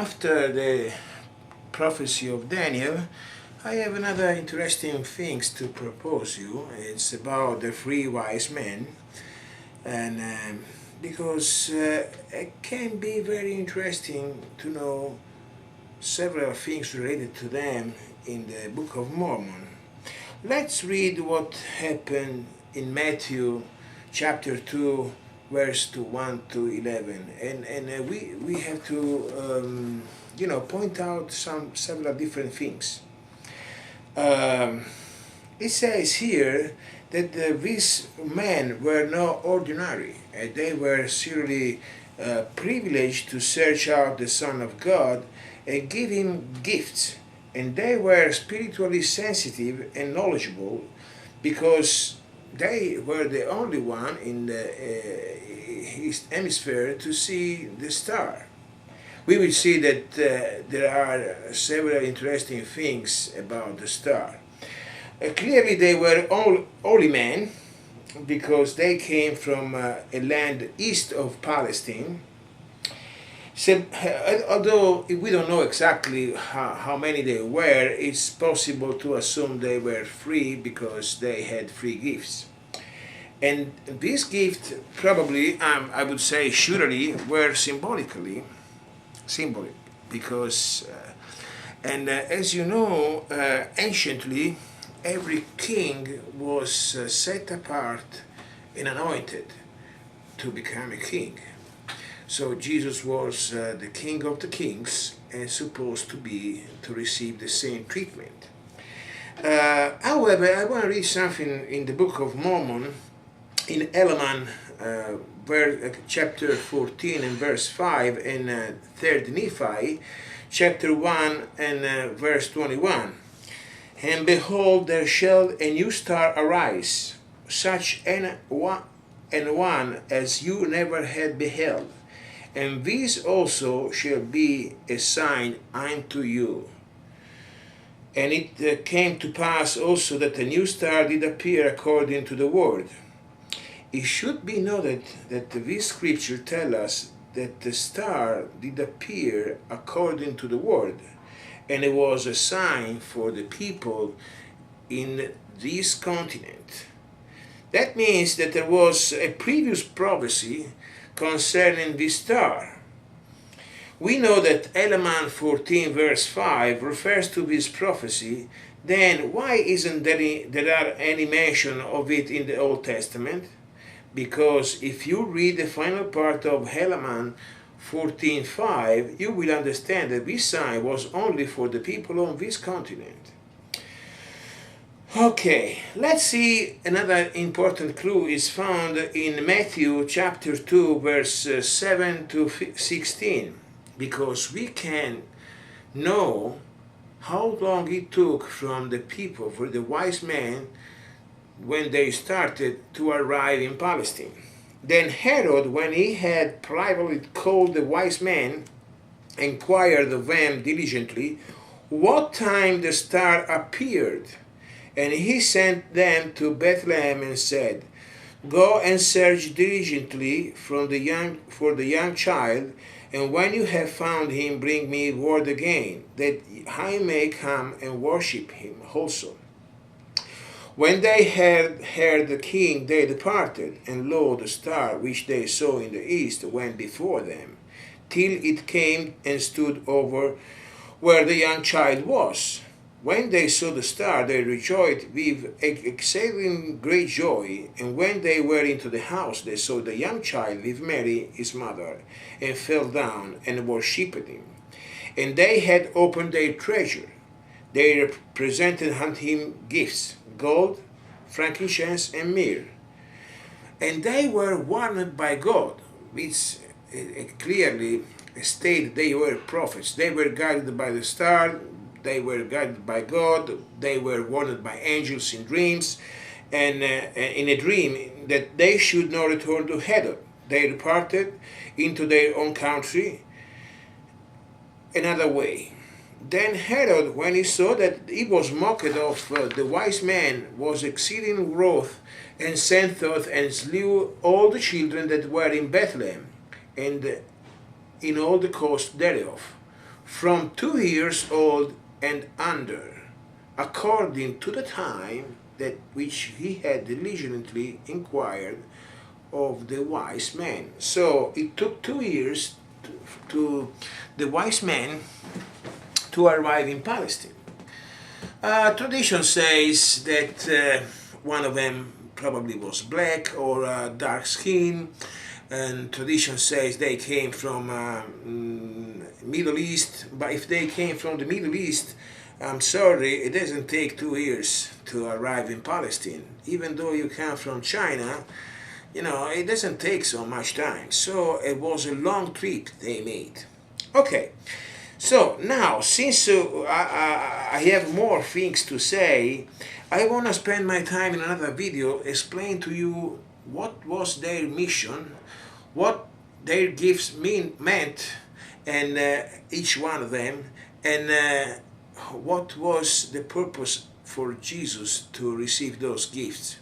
After the prophecy of Daniel, I have another interesting things to propose you. It's about the three wise men, and because it can be very interesting to know several things related to them in the Book of Mormon. Let's read what happened in Matthew chapter 2, verse 1 to 11, and we have to point out several different things. It says here that these men were not ordinary. They were certainly privileged to search out the Son of God and give him gifts. And they were spiritually sensitive and knowledgeable because they were the only one in the East Hemisphere to see the star. We will see that there are several interesting things about the star. Clearly they were all holy men because they came from a land east of Palestine. So, although we don't know exactly how many they were, it's possible to assume they were free because they had free gifts. And these gifts probably, I would say surely, were symbolic, because, as you know, anciently, every king was set apart and anointed to become a king. So Jesus was the King of the Kings and supposed to receive the same treatment. However, I want to read something in the Book of Mormon, in Helaman, chapter 14 and verse 5, and 3rd Nephi, chapter 1 and verse 21. And behold, there shall a new star arise, such an one as you never had beheld. And this also shall be a sign unto you. And it came to pass also that a new star did appear according to the word. It should be noted that this scripture tells us that the star did appear according to the word, and it was a sign for the people in this continent. That means that there was a previous prophecy concerning this star. We know that Helaman 14 verse 5 refers to this prophecy. Then why isn't there any mention of it in the Old Testament? Because if you read the final part of Helaman 14:5, you will understand that this sign was only for the people on this continent. Okay, let's see, another important clue is found in Matthew chapter 2 verse 7 to 16, because we can know how long it took from the people, for the wise men, when they started to arrive in Palestine. Then Herod, when he had privately called the wise men, inquired of them diligently what time the star appeared. And he sent them to Bethlehem and said, Go and search diligently for the young child, and when you have found him, bring me word again, that I may come and worship him also. When they had heard the king, they departed, and lo, the star which they saw in the east went before them, till it came and stood over where the young child was. When they saw the star, they rejoiced with exceeding great joy. And when they were into the house, they saw the young child with Mary, his mother, and fell down and worshipped him. And they had opened their treasure. They presented unto him gifts, gold, frankincense, and myrrh. And they were warned by God, which clearly stated they were prophets. They were guided by the star. They were guided by God. They were warned by angels in dreams, and in a dream that they should not return to Herod. They departed into their own country another way. Then Herod, when he saw that he was mocked of the wise men, was exceeding wroth, and sent forth and slew all the children that were in Bethlehem, and in all the coast thereof, from 2 years old and under, according to the time that which he had diligently inquired of the wise men. So it took 2 years to the wise men to arrive in Palestine. Tradition says that one of them probably was black or dark skin, and tradition says they came from Middle East. But if they came from the Middle East, I'm sorry, it doesn't take 2 years to arrive in Palestine. Even though you come from China, it doesn't take so much time. So it was a long trip they made. Okay, so now since I have more things to say, I want to spend my time in another video explain to you what was their mission, what their gifts meant, and each one of them, and what was the purpose for Jesus to receive those gifts.